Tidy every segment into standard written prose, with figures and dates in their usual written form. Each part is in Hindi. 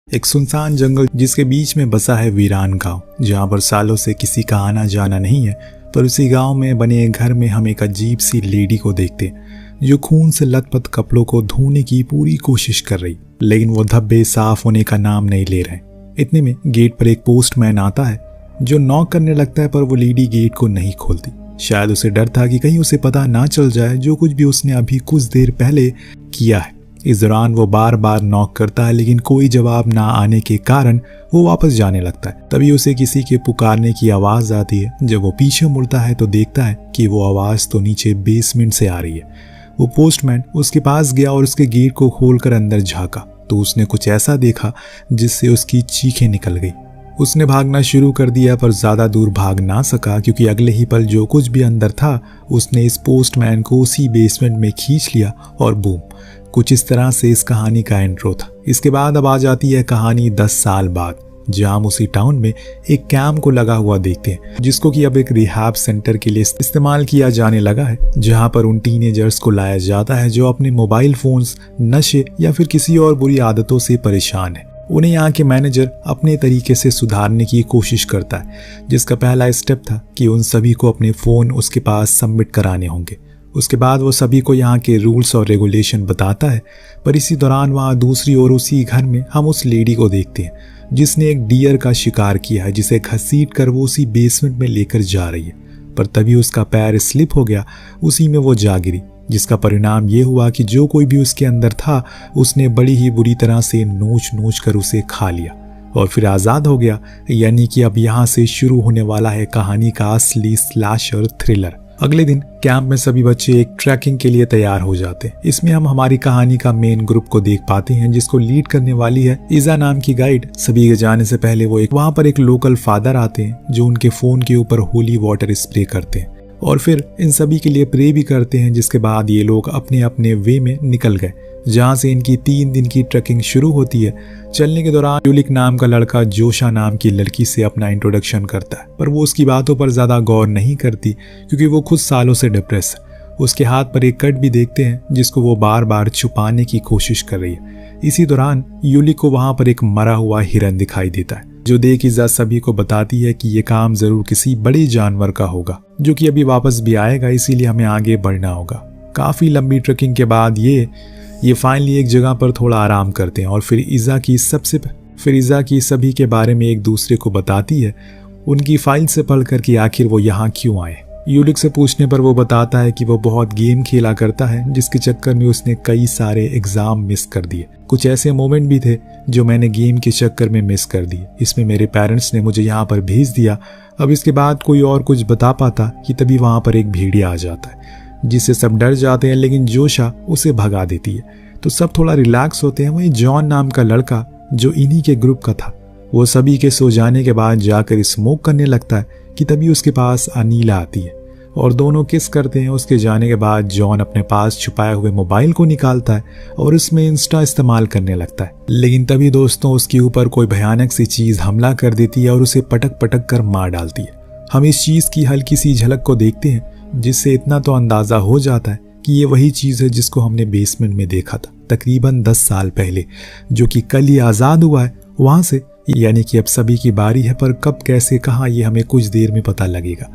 एक सुनसान जंगल जिसके बीच में बसा है वीरान गांव, जहां पर सालों से किसी का आना जाना नहीं है। पर उसी गांव में बने एक घर में हम एक अजीब सी लेडी को देखते हैं जो खून से लथपथ कपड़ों को धोने की पूरी कोशिश कर रही, लेकिन वो धब्बे साफ होने का नाम नहीं ले रहे। इतने में गेट पर एक पोस्टमैन आता है जो नॉक करने लगता है, पर वो लेडी गेट को नहीं खोलती। शायद उसे डर था कि कहीं उसे पता ना चल जाए जो कुछ भी उसने अभी कुछ देर पहले किया है। इस दौरान वो बार बार नॉक करता है, लेकिन कोई जवाब ना आने के कारण वो वापस जाने लगता है। तभी उसे किसी के पुकारने की आवाज आती है। जब वो पीछे मुड़ता है तो देखता है कि वो आवाज तो नीचे बेसमेंट से आ रही है। वो पोस्टमैन उसके पास गया और उसके गेट को खोलकर अंदर झांका तो उसने कुछ ऐसा देखा जिससे उसकी चीखें निकल गई। उसने भागना शुरू कर दिया, पर ज्यादा दूर भाग ना सका, क्योंकि अगले ही पल जो कुछ भी अंदर था उसने इस पोस्टमैन को उसी बेसमेंट में खींच लिया और बूम। कुछ इस तरह से इस कहानी का इंट्रो था। इसके बाद अब आ जाती है कहानी 10 साल बाद, जहां हम उसी टाउन में एक कैंप को लगा हुआ देखते हैं, जिसको कि अब एक रिहैब सेंटर के लिए इस्तेमाल किया जाने लगा है, जहां पर उन टीनेजर्स को लाया जाता है जो अपने मोबाइल फोन्स, नशे या फिर किसी और बुरी आदतों से परेशान है। उन्हें यहाँ के मैनेजर अपने तरीके से सुधारने की कोशिश करता है, जिसका पहला स्टेप था कि उन सभी को अपने फ़ोन उसके पास सबमिट कराने होंगे। उसके बाद वो सभी को यहाँ के रूल्स और रेगुलेशन बताता है। पर इसी दौरान वहाँ दूसरी ओर उसी घर में हम उस लेडी को देखते हैं जिसने एक डियर का शिकार किया है, जिसे घसीट कर वो उसी बेसमेंट में लेकर जा रही है। पर तभी उसका पैर स्लिप हो गया, उसी में वो जा गिरी, जिसका परिणाम ये हुआ कि जो कोई भी उसके अंदर था उसने बड़ी ही बुरी तरह से नोच नोच कर उसे खा लिया और फिर आज़ाद हो गया। यानी कि अब यहाँ से शुरू होने वाला है कहानी का असली स्लैशर थ्रिलर। अगले दिन कैंप में सभी बच्चे एक ट्रैकिंग के लिए तैयार हो जाते हैं। इसमें हम हमारी कहानी का मेन ग्रुप को देख पाते हैं, जिसको लीड करने वाली है इजा नाम की गाइड। सभी के जाने से पहले वो वहाँ पर एक लोकल फादर आते हैं जो उनके फोन के ऊपर होली वाटर स्प्रे करते हैं और फिर इन सभी के लिए प्रे भी करते हैं। जिसके बाद ये लोग अपने अपने वे में निकल गए, जहाँ से इनकी 3 दिन की ट्रैकिंग शुरू होती है। चलने के दौरान यूलिक नाम का लड़का जोशा नाम की लड़की से अपना इंट्रोडक्शन करता है, पर वो उसकी बातों पर ज़्यादा गौर नहीं करती क्योंकि वो खुद सालों से डिप्रेस है। उसके हाथ पर एक कट भी देखते हैं जिसको वो बार बार छुपाने की कोशिश कर रही है। इसी दौरान यूलिक को वहाँ पर एक मरा हुआ हिरन दिखाई देता है, जो देख इज़ा सभी को बताती है कि ये काम ज़रूर किसी बड़े जानवर का होगा जो कि अभी वापस भी आएगा, इसीलिए हमें आगे बढ़ना होगा। काफ़ी लंबी ट्रैकिंग के बाद ये फाइनली एक जगह पर थोड़ा आराम करते हैं और फिर इज़ा की सभी के बारे में एक दूसरे को बताती है, उनकी फाइल से पढ़कर कि आखिर वो यहाँ क्यों आए। यूलिक से पूछने पर वो बताता है कि वो बहुत गेम खेला करता है, जिसके चक्कर में उसने कई सारे एग्जाम मिस कर दिए। कुछ ऐसे मोमेंट भी थे जो मैंने गेम के चक्कर में मिस कर दिए। इसमें मेरे पेरेंट्स ने मुझे यहाँ पर भेज दिया। अब इसके बाद कोई और कुछ बता पाता कि तभी वहाँ पर एक भेड़िया आ जाता है, जिससे सब डर जाते हैं, लेकिन जोशा उसे भगा देती है। तो सब थोड़ा रिलैक्स होते हैं। वहीं जॉन नाम का लड़का जो इन्हीं के ग्रुप का था, वो सभी के सो जाने के बाद जाकर स्मोक करने लगता है कि तभी उसके पास अनीला आती है और दोनों किस करते हैं। उसके जाने के बाद जॉन अपने पास छुपाए हुए मोबाइल को निकालता है और उसमें इंस्टा इस्तेमाल करने लगता है, लेकिन तभी दोस्तों उसके ऊपर कोई भयानक सी चीज़ हमला कर देती है और उसे पटक पटक कर मार डालती है। हम इस चीज़ की हल्की सी झलक को देखते हैं, जिससे इतना तो अंदाज़ा हो जाता है कि ये वही चीज़ है जिसको हमने बेसमेंट में देखा था तकरीबन 10 साल पहले, जो कि कल ही आज़ाद हुआ है वहाँ से। यानी कि अब सभी की बारी है, पर कब कैसे कहाँ ये हमें कुछ देर में पता लगेगा।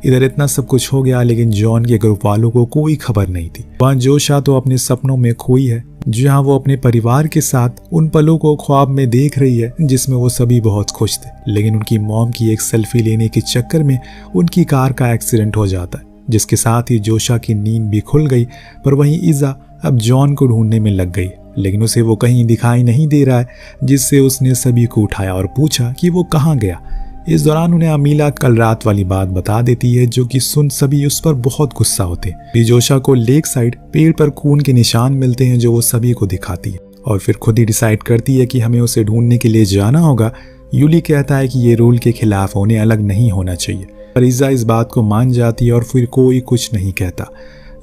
इधर इतना सब कुछ हो गया, लेकिन जॉन के ग्रुप वालों को कोई खबर नहीं थी। वहाँ जोशा तो अपने सपनों में खोई है, जहाँ वो अपने परिवार के साथ उन पलों को ख्वाब में देख रही है जिसमें वो सभी बहुत खुश थे। लेकिन उनकी मॉम की एक सेल्फी लेने के चक्कर में उनकी कार का एक्सीडेंट हो जाता है, जिसके साथ ही जोशा की नींद भी खुल गई। पर वहीं इज़ा अब जॉन को ढूंढने में लग गई, लेकिन उसे वो कहीं दिखाई नहीं दे रहा है, जिससे उसने सभी को उठाया और पूछा कि वो कहाँ गया। इस दौरान उन्हें अमीला कल रात वाली बात बता देती है, जो कि सुन सभी उस पर बहुत गुस्सा होते हैं। जोशा को लेक साइड पेड़ पर खून के निशान मिलते हैं, जो वो सभी को दिखाती है और फिर खुद ही डिसाइड करती है कि हमें उसे ढूंढने के लिए जाना होगा। यूली कहता है कि ये रूल के खिलाफ उन्हें अलग नहीं होना चाहिए, पर इज़ा इस बात को मान जाती है और फिर कोई कुछ नहीं कहता।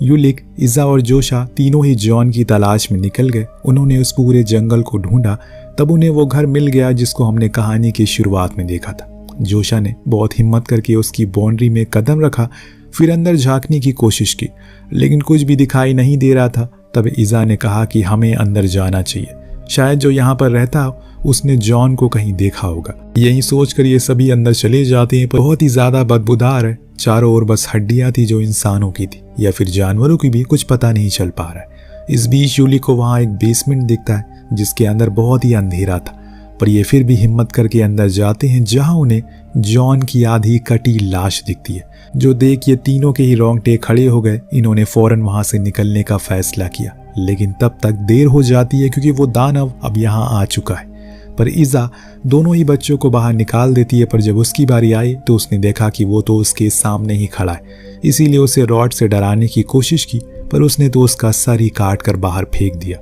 यूलिक, इज़ा और जोशा तीनों ही जॉन की तलाश में निकल गए। उन्होंने उस पूरे जंगल को ढूंढा, तब उन्हें वो घर मिल गया जिसको हमने कहानी की शुरुआत में देखा था। जोशा ने बहुत हिम्मत करके उसकी बाउंड्री में कदम रखा, फिर अंदर झांकने की कोशिश की, लेकिन कुछ भी दिखाई नहीं दे रहा था। तब इज़ा ने कहा कि हमें अंदर जाना चाहिए, शायद जो यहाँ पर रहता उसने जॉन को कहीं देखा होगा। यही सोचकर ये सभी अंदर चले जाते हैं, पर बहुत ही ज्यादा बदबूदार है। चारों ओर बस हड्डियां थी जो इंसानों की थी या फिर जानवरों की भी, कुछ पता नहीं चल पा रहा है। इस बीच यूली को वहां एक बेसमेंट दिखता है जिसके अंदर बहुत ही अंधेरा था, पर ये फिर भी हिम्मत करके अंदर जाते हैं, जहां उन्हें जॉन की आधी कटी लाश दिखती है। जो देख ये तीनों के ही रोंगटे खड़े हो गए। इन्होंने फौरन वहां से निकलने का फैसला किया, लेकिन तब तक देर हो जाती है क्योंकि वो दानव अब यहाँ आ चुका है। पर इज़ा दोनों ही बच्चों को बाहर निकाल देती है, पर जब उसकी बारी आई तो उसने देखा कि वो तो उसके सामने ही खड़ा है। इसीलिए उसे रॉड से डराने की कोशिश की, पर उसने तो उसका सर ही काट कर बाहर फेंक दिया।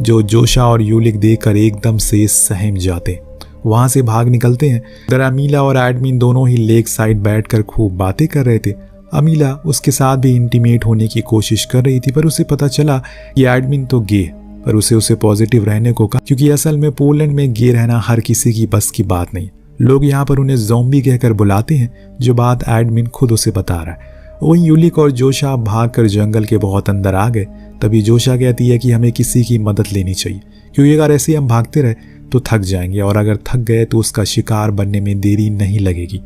जो जोशा और यूलिक देखकर एकदम से सहम जाते, वहां से भाग निकलते हैं। इधर अमीला और एडमिन दोनों ही लेक साइड बैठकर खूब बातें कर रहे थे। अमीला उसके साथ भी इंटीमेट होने की कोशिश कर रही थी, पर उसे पता चला कि एडमिन तो गे, पर उसे पॉजिटिव रहने को कहा, क्योंकि असल में पोलैंड में गे रहना हर किसी की बस की बात नहीं। लोग यहाँ पर उन्हें ज़ॉम्बी कहकर बुलाते हैं, जो बात एडमिन खुद उसे बता रहा है। वहीं यूलिक और जोशा भागकर जंगल के बहुत अंदर आ गए। तभी जोशा कहती है कि हमें किसी की मदद लेनी चाहिए, क्योंकि अगर ऐसे हम भागते रहे तो थक जाएंगे, और अगर थक गए तो उसका शिकार बनने में देरी नहीं लगेगी।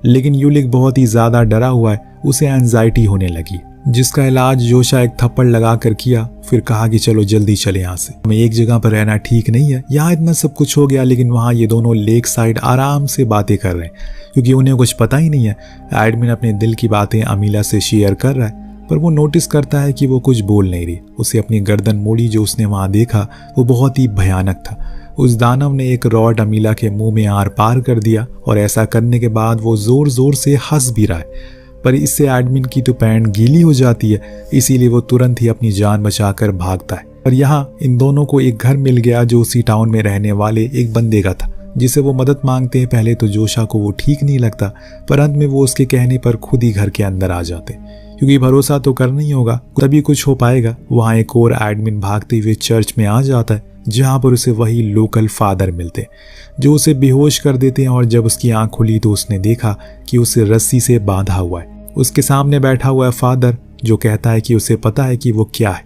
लेकिन यूलिक बहुत ही ज़्यादा डरा हुआ है, उसे एंजाइटी होने लगी, जिसका इलाज जोशा एक थप्पड़ लगाकर किया। फिर कहा कि चलो जल्दी चले यहाँ से, हमें एक जगह पर रहना ठीक नहीं है। यहाँ इतना सब कुछ हो गया, लेकिन वहाँ ये दोनों लेक साइड आराम से बातें कर रहे हैं, क्योंकि उन्हें कुछ पता ही नहीं है। एडमिन अपने दिल की बातें अमीला से शेयर कर रहा है, पर वो नोटिस करता है कि वो कुछ बोल नहीं रही। उसे अपनी गर्दन मोड़ी जो उसने वहाँ देखा वो बहुत ही भयानक था। उस दानव ने एक रॉड अमीला के मुंह में आर पार कर दिया, और ऐसा करने के बाद वो जोर जोर से हंस भी रहा है, पर इससे एडमिन की तो पैंट गीली हो जाती है। इसीलिए वो तुरंत ही अपनी जान बचाकर भागता है। पर यहाँ इन दोनों को एक घर मिल गया जो उसी टाउन में रहने वाले एक बंदे का था, जिसे वो मदद मांगते हैं। पहले तो जोशा को वो ठीक नहीं लगता, पर अंत में वो उसके कहने पर खुद ही घर के अंदर आ जाते, क्योंकि भरोसा तो करना ही होगा, तभी कुछ हो पाएगा। वहाँ एक और एडमिन भागते हुए चर्च में आ जाता है, जहाँ पर उसे वही लोकल फादर मिलते, जो उसे बेहोश कर देते हैं। और जब उसकी आंख खुली तो उसने देखा कि उसे रस्सी से बांधा हुआ है। उसके सामने बैठा हुआ है फादर, जो कहता है कि उसे पता है कि वो क्या है।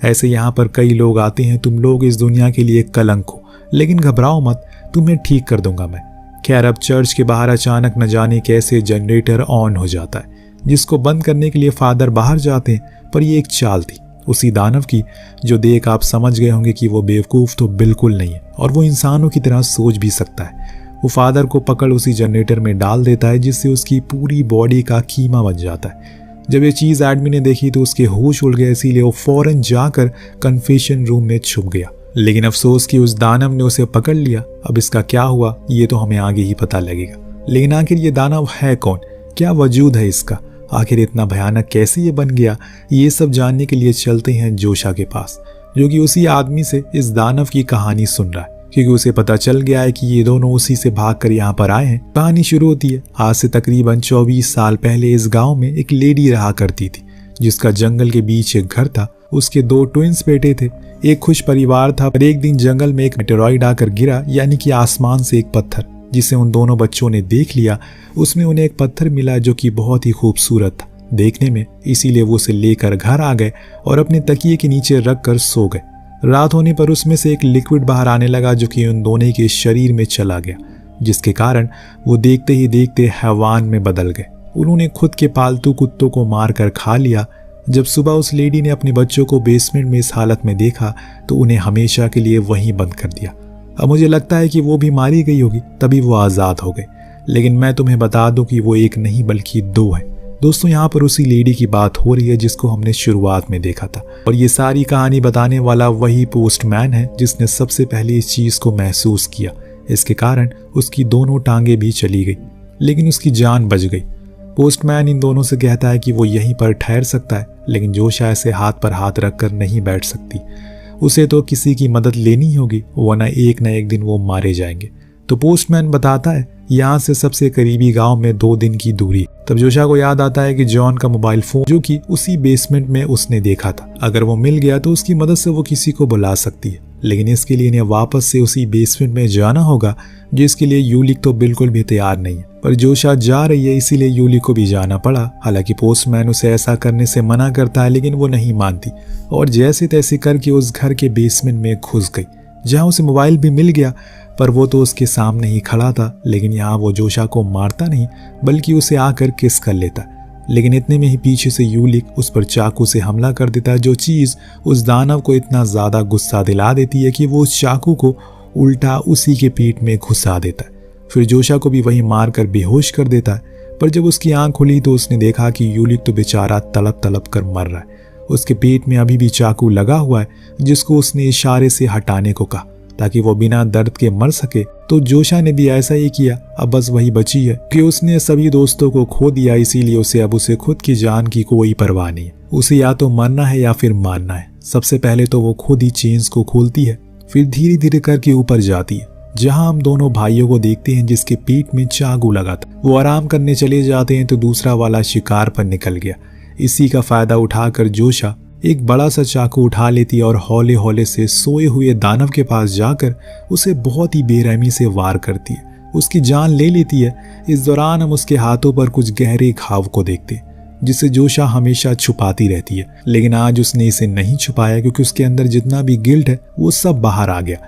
ऐसे यहाँ पर कई लोग आते हैं, तुम लोग इस दुनिया के लिए कलंक हो, लेकिन घबराओ मत, तुम्हें ठीक कर दूंगा मैं। खैर, अब चर्च के बाहर अचानक न जाने कैसे जनरेटर ऑन हो जाता है, जिसको बंद करने के लिए फादर बाहर जाते हैं। पर ये एक चाल थी उसी दानव की, जो देख आप समझ गए होंगे कि वो बेवकूफ़ तो बिल्कुल नहीं है, और वो इंसानों की तरह सोच भी सकता है। वो फादर को पकड़ उसी जनरेटर में डाल देता है, जिससे उसकी पूरी बॉडी का कीमा बन जाता है। जब ये चीज़ एडमिन ने देखी तो उसके होश उड़ गए, इसीलिए वो फौरन जाकर कन्फेशन रूम में छुप गया। लेकिन अफसोस कि उस दानव ने उसे पकड़ लिया। अब इसका क्या हुआ ये तो हमें आगे ही पता लगेगा। लेकिन आखिर ये दानव है कौन, क्या वजूद है इसका, आखिर इतना भयानक कैसे ये बन गया, ये सब जानने के लिए चलते हैं जोशा के पास, जो कि उसी आदमी से इस दानव की कहानी सुन रहा है, क्योंकि उसे पता चल गया है कि ये दोनों उसी से भागकर यहाँ पर आए हैं। कहानी शुरू होती है, आज से तकरीबन 24 साल पहले इस गांव में एक लेडी रहा करती थी, जिसका जंगल के बीच एक घर था। उसके 2 ट्विंस बेटे थे। एक खुश परिवार था, पर एक दिन जंगल में एक मेटेरॉइड आकर गिरा, यानी कि आसमान से एक पत्थर, जिसे उन दोनों बच्चों ने देख लिया। उसमें उन्हें एक पत्थर मिला जो कि बहुत ही खूबसूरत था देखने में, इसीलिए वो उसे लेकर घर आ गए और अपने तकिए के नीचे रख कर सो गए। रात होने पर उसमें से एक लिक्विड बाहर आने लगा, जो कि उन दोनों के शरीर में चला गया, जिसके कारण वो देखते ही देखते हैवान में बदल गए। उन्होंने खुद के पालतू कुत्तों को मार कर खा लिया। जब सुबह उस लेडी ने अपने बच्चों को बेसमेंट में इस हालत में देखा तो उन्हें हमेशा के लिए वहीं बंद कर दिया। अब मुझे लगता है कि वो भी मारी गई होगी, तभी वो आज़ाद हो गए। लेकिन मैं तुम्हें बता दूं कि वो एक नहीं बल्कि 2 है। दोस्तों, यहाँ पर उसी लेडी की बात हो रही है जिसको हमने शुरुआत में देखा था, और ये सारी कहानी बताने वाला वही पोस्टमैन है जिसने सबसे पहले इस चीज़ को महसूस किया। इसके कारण उसकी दोनों टांगे भी चली गई, लेकिन उसकी जान बच गई। पोस्टमैन इन दोनों से कहता है कि वो यहीं पर ठहर सकता है, लेकिन जोशा ऐसे हाथ पर हाथ रखकर नहीं बैठ सकती। उसे तो किसी की मदद लेनी होगी, वरना एक न एक दिन वो मारे जाएंगे। तो पोस्टमैन बताता है यहाँ से सबसे करीबी गांव में 2 दिन की दूरी। तब जोशा को याद आता है कि जॉन का मोबाइल फोन, जो कि उसी बेसमेंट में उसने देखा था, अगर वो मिल गया तो उसकी मदद से वो किसी को बुला सकती है। लेकिन इसके लिए इन्हें वापस से उसी बेसमेंट में जाना होगा, जिसके लिए यूलिक तो बिल्कुल भी तैयार नहीं है। पर जोशा जा रही है, इसीलिए यूलिक को भी जाना पड़ा। हालांकि पोस्टमैन उसे ऐसा करने से मना करता है, लेकिन वो नहीं मानती और जैसे तैसे करके उस घर के बेसमेंट में घुस गई, जहां उसे मोबाइल भी मिल गया। पर वो तो उसके सामने ही खड़ा था। लेकिन यहाँ वो जोशा को मारता नहीं बल्कि उसे आकर किस कर लेता। लेकिन इतने में ही पीछे से यूलिक उस पर चाकू से हमला कर देता है, जो चीज़ उस दानव को इतना ज़्यादा गुस्सा दिला देती है कि वो उस चाकू को उल्टा उसी के पेट में घुसा देता है। फिर जोशा को भी वही मार कर बेहोश कर देता है। पर जब उसकी आंख खुली तो उसने देखा कि यूलिक तो बेचारा तड़प तड़प कर मर रहा है। उसके पेट में अभी भी चाकू लगा हुआ है, जिसको उसने इशारे से हटाने को कहा ताकि वो बिना दर्द के मर सके। तो जोशा ने भी ऐसा ही किया। अब बस वही बची है कि उसने सभी दोस्तों को खो दिया, इसीलिए उसे खुद की जान की कोई परवाह नहीं है। उसे या तो मरना है या फिर मारना है। सबसे पहले तो वो खुद ही चेन्स को खोलती है, फिर धीरे धीरे करके ऊपर जाती है, जहां हम दोनों भाइयों को देखते हैं जिसके पेट में चाकू लगा था। वो आराम करने चले जाते हैं तो दूसरा वाला शिकार पर निकल गया। इसी का फायदा उठाकर जोशा एक बड़ा सा चाकू उठा लेती है और हौले हौले से सोए हुए दानव के पास जाकर उसे बहुत ही बेरहमी से वार करती है, उसकी जान ले लेती है। इस दौरान हम उसके हाथों पर कुछ गहरे घाव को देखते हैं, जिसे जोशा हमेशा छुपाती रहती है। लेकिन आज उसने इसे नहीं छुपाया क्योंकि उसके अंदर जितना भी गिल्ट है वो सब बाहर आ गया।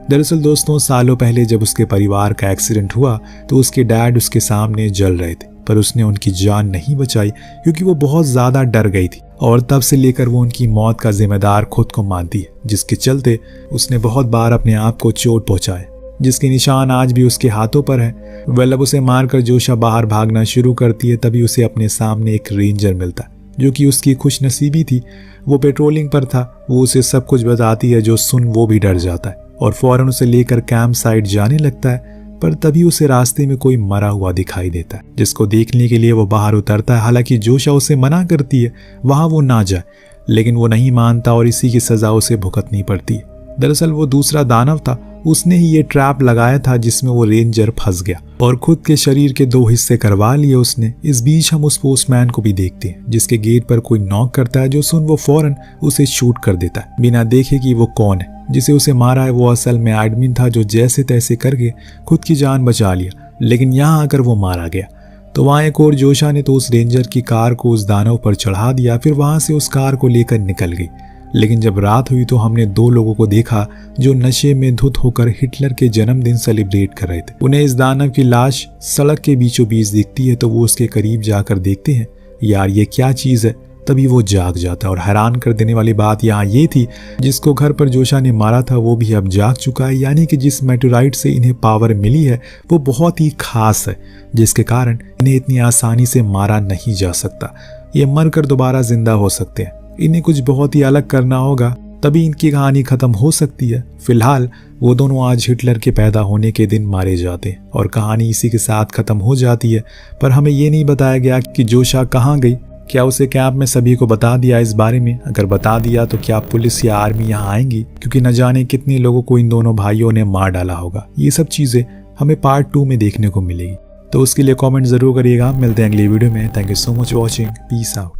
दरअसल दोस्तों, सालों पहले जब उसके परिवार का एक्सीडेंट हुआ तो उसके डैड उसके सामने जल रहे थे, पर उसने उनकी जान नहीं बचाई क्योंकि वो बहुत ज़्यादा डर गई थी। और तब से लेकर वो उनकी मौत का जिम्मेदार खुद को मानती है, जिसके चलते उसने बहुत बार अपने आप को चोट पहुंचाए, जिसके निशान आज भी उसके हाथों पर है। अब उसे मारकर जोशा बाहर भागना शुरू करती है। तभी उसे अपने सामने एक रेंजर मिलता, जो कि उसकी खुशनसीबी थी। वो पेट्रोलिंग पर था। वो उसे सब कुछ बताती है, जो सुन वो भी डर जाता है और फौरन उसे लेकर कैंप साइट जाने लगता है। पर तभी उसे रास्ते में कोई मरा हुआ दिखाई देता है, जिसको देखने के लिए वो बाहर उतरता है। हालांकि जोशा उसे मना करती है वहां वो ना जाए, लेकिन वो नहीं मानता और इसी की सजा उसे भुगतनी पड़ती है। दरअसल वो दूसरा दानव था, उसने ही ये ट्रैप लगाया था जिसमें वो रेंजर फंस गया और खुद के शरीर के 2 हिस्से करवा लिए उसने। इस बीच हम उस पोस्टमैन को भी देखते हैं, जिसके गेट पर कोई नॉक करता है, जो सुन वो फौरन उसे शूट कर देता है बिना देखे कि वो कौन है। जिसे उसे मारा है वो असल में एडमिन था, जो जैसे तैसे करके खुद की जान बचा लिया। लेकिन यहाँ आकर वो मारा गया। तो वहाँ एक और जोशा ने तो उस रेंजर की कार को उस दानव पर चढ़ा दिया, फिर वहां से उस कार को लेकर निकल गई। लेकिन जब रात हुई तो हमने 2 लोगों को देखा जो नशे में धुत होकर हिटलर के जन्मदिन सेलिब्रेट कर रहे थे। उन्हें इस दानव की लाश सड़क के बीचों बीच दिखती है, तो वो उसके करीब जाकर देखते हैं, यार ये क्या चीज़ है। तभी वो जाग जाता है और हैरान कर देने वाली बात यहाँ ये थी, जिसको घर पर जोशा ने मारा था वो भी अब जाग चुका है। यानी कि जिस मेटेराइट से इन्हें पावर मिली है वो बहुत ही खास है, जिसके कारण इन्हें इतनी आसानी से मारा नहीं जा सकता। ये मरकर दोबारा जिंदा हो सकते हैं। इन्हें कुछ बहुत ही अलग करना होगा, तभी इनकी कहानी खत्म हो सकती है। फिलहाल वो दोनों आज हिटलर के पैदा होने के दिन मारे जाते हैं और कहानी इसी के साथ खत्म हो जाती है। पर हमें ये नहीं बताया गया कि जोशा कहाँ गई। क्या उसे कैंप में सभी को बता दिया इस बारे में? अगर बता दिया तो क्या पुलिस या आर्मी यहाँ आएंगी? क्योंकि न जाने कितने लोगों को इन दोनों भाइयों ने मार डाला होगा। ये सब चीज़ें हमें पार्ट 2 में देखने को मिलेगी, तो उसके लिए कमेंट जरूर करिएगा। मिलते हैं अगली वीडियो में। Thank you so much watching. Peace out.